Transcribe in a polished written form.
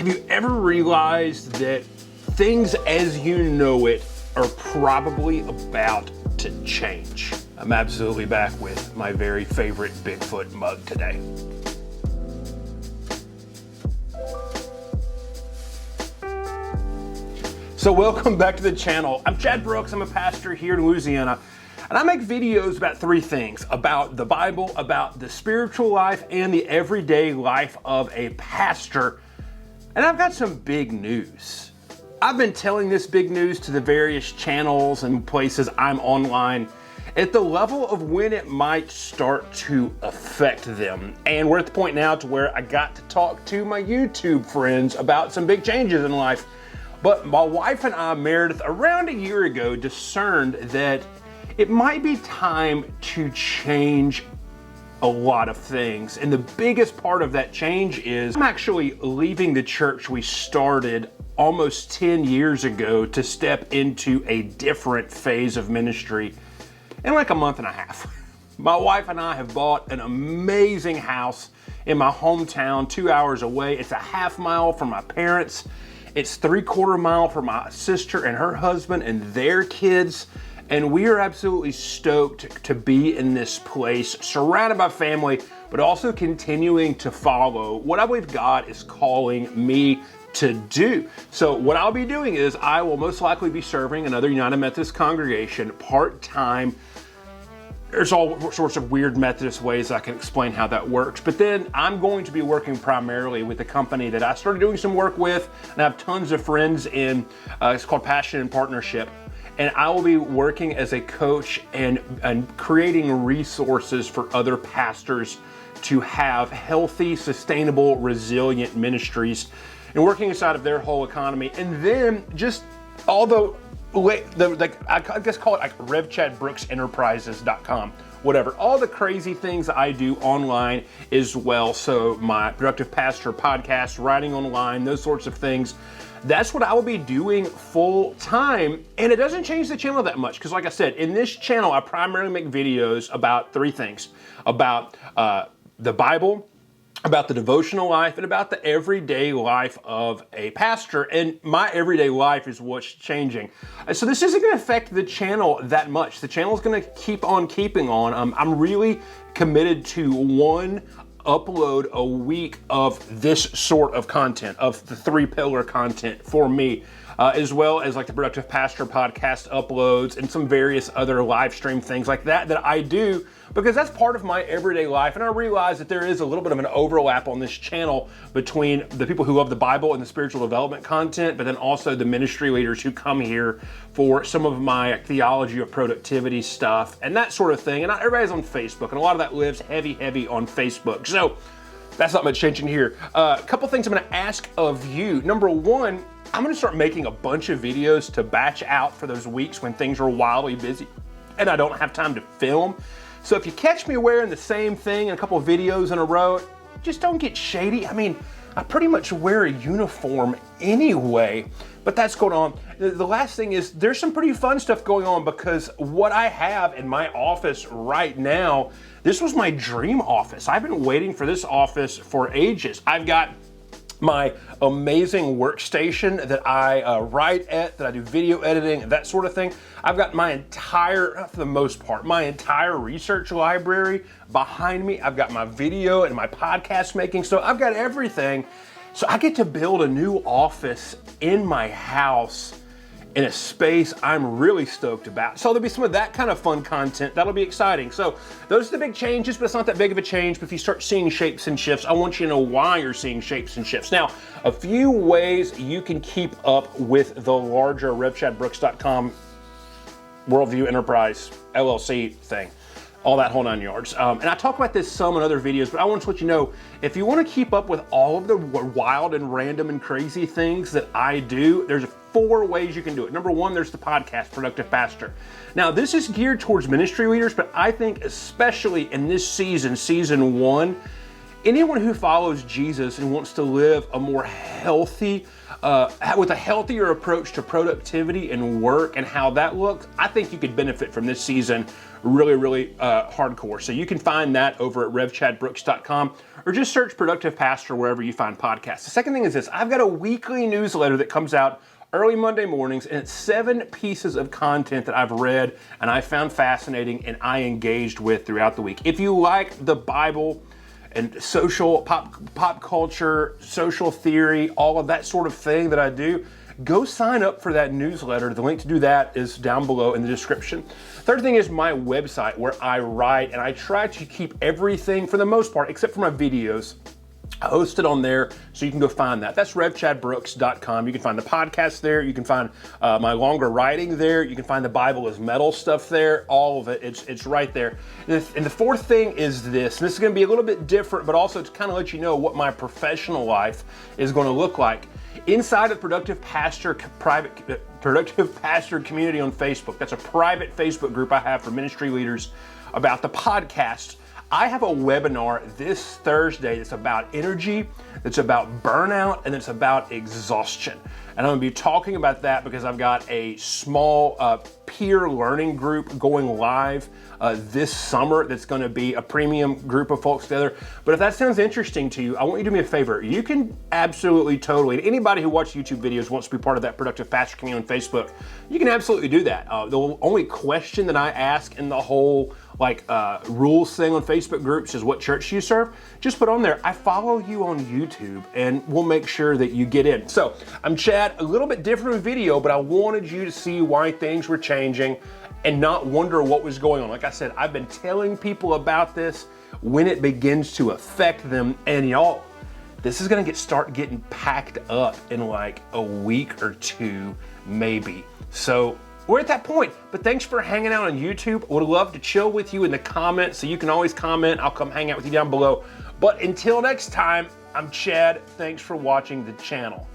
Have you ever realized that things as you know it are probably about to change? I'm absolutely back with my very favorite Bigfoot mug today. So welcome back to the channel. I'm Chad Brooks. I'm a pastor here in Louisiana. And I make videos about three things: about the Bible, about the spiritual life, and the everyday life of a pastor. And I've got some big news. I've been telling this big news to the various channels and places I'm online at the level of when it might start to affect them. And we're at the point now to where I got to talk to my YouTube friends about some big changes in life. But my wife and I, Meredith, around a year ago, discerned that it might be time to change a lot of things. And the biggest part of that change is I'm actually leaving the church we started almost 10 years ago to step into a different phase of ministry in like a month and a half. My wife and I have bought an amazing house in my hometown, 2 hours away. It's a half mile from my parents. It's 3/4 mile from my sister and her husband and their kids. And we are absolutely stoked to be in this place, surrounded by family, but also continuing to follow what I believe God is calling me to do. So what I'll be doing is I will most likely be serving another United Methodist congregation part-time. There's all sorts of weird Methodist ways I can explain how that works. But then I'm going to be working primarily with a company that I started doing some work with, and I have tons of friends in. It's called Passion and Partnership. And I will be working as a coach and creating resources for other pastors to have healthy, sustainable, resilient ministries and working inside of their whole economy. And then just all I guess call it like RevChadBrooksEnterprises.com, whatever. All the crazy things I do online as well. So my Productive Pastor podcast, writing online, those sorts of things. That's what I will be doing full time. And it doesn't change the channel that much because, like I said, in this channel, I primarily make videos about three things: about the Bible, about the devotional life, and about the everyday life of a pastor. And my everyday life is what's changing. So this isn't going to affect the channel that much. The channel is going to keep on keeping on. I'm really committed to one upload a week of this sort of content, of the three-pillar content for me, as well as like the Productive Pastor podcast uploads and some various other live stream things like that I do, because that's part of my everyday life. And I realize that there is a little bit of an overlap on this channel between the people who love the Bible and the spiritual development content, but then also the ministry leaders who come here for some of my theology of productivity stuff and that sort of thing. And not everybody's on Facebook, and a lot of that lives heavy on Facebook. So that's not much changing here. A couple things I'm going to ask of you. Number one, I'm going to start making a bunch of videos to batch out for those weeks when things are wildly busy and I don't have time to film. So if you catch me wearing the same thing in a couple of videos in a row, just don't get shady. I mean, I pretty much wear a uniform anyway, but that's going on. The last thing is there's some pretty fun stuff going on, because what I have in my office right now, this was my dream office. I've been waiting for this office for ages. I've got my amazing workstation that I write at, that I do video editing, that sort of thing. I've got my entire, for the most part, my entire research library behind me. I've got my video and my podcast making, so I've got everything. So I get to build a new office in my house in a space I'm really stoked about. So there'll be some of that kind of fun content. That'll be exciting. So those are the big changes, but it's not that big of a change. But if you start seeing shapes and shifts, I want you to know why you're seeing shapes and shifts. Now, a few ways you can keep up with the larger RevChadBrooks.com Worldview Enterprise LLC thing. All that whole 9 yards. And I talk about this some in other videos, but I want to let you know, if you want to keep up with all of the wild and random and crazy things that I do, there's 4 ways you can do it. Number one, there's the podcast, Productive Pastor. Now, this is geared towards ministry leaders, but I think especially in this season, season 1, anyone who follows Jesus and wants to live a more healthy, with a healthier approach to productivity and work and how that looks, I think you could benefit from this season really hardcore. So you can find that over at revchadbrooks.com, or just search Productive Pastor wherever you find podcasts. The second thing is this: I've got a weekly newsletter that comes out early Monday mornings, and it's 7 pieces of content that I've read and I found fascinating and I engaged with throughout the week. If you like the Bible and social pop culture, social theory, all of that sort of thing that I do, go sign up for that newsletter. The link to do that is down below in the description. Third thing is my website, where I write, and I try to keep everything, for the most part, except for my videos, hosted on there, so you can go find that. That's revchadbrooks.com. You can find the podcast there. You can find my longer writing there. You can find the Bible is Metal stuff there. All of it. It's right there. And the fourth thing is this. And this is going to be a little bit different, but also to kind of let you know what my professional life is going to look like. Inside of Productive Pastor community on Facebook. That's a private Facebook group I have for ministry leaders about the podcast. I have a webinar this Thursday that's about energy, that's about burnout, and it's about exhaustion. And I'm going to be talking about that because I've got a small peer learning group going live this summer that's going to be a premium group of folks together. But if that sounds interesting to you, I want you to do me a favor. You can absolutely, totally, anybody who watches YouTube videos wants to be part of that Productive Pastor community on Facebook, you can absolutely do that. The only question that I ask in the whole rules thing on Facebook groups is what church do you serve? Just put on there, I follow you on YouTube, and we'll make sure that you get in. So I'm Chad, a little bit different video, but I wanted you to see why things were changing and not wonder what was going on. Like I said, I've been telling people about this when it begins to affect them, and y'all, this is gonna start getting packed up in like a week or two, maybe. So we're at that point, but thanks for hanging out on YouTube. Would love to chill with you in the comments, so you can always comment. I'll come hang out with you down below. But until next time, I'm Chad. Thanks for watching the channel.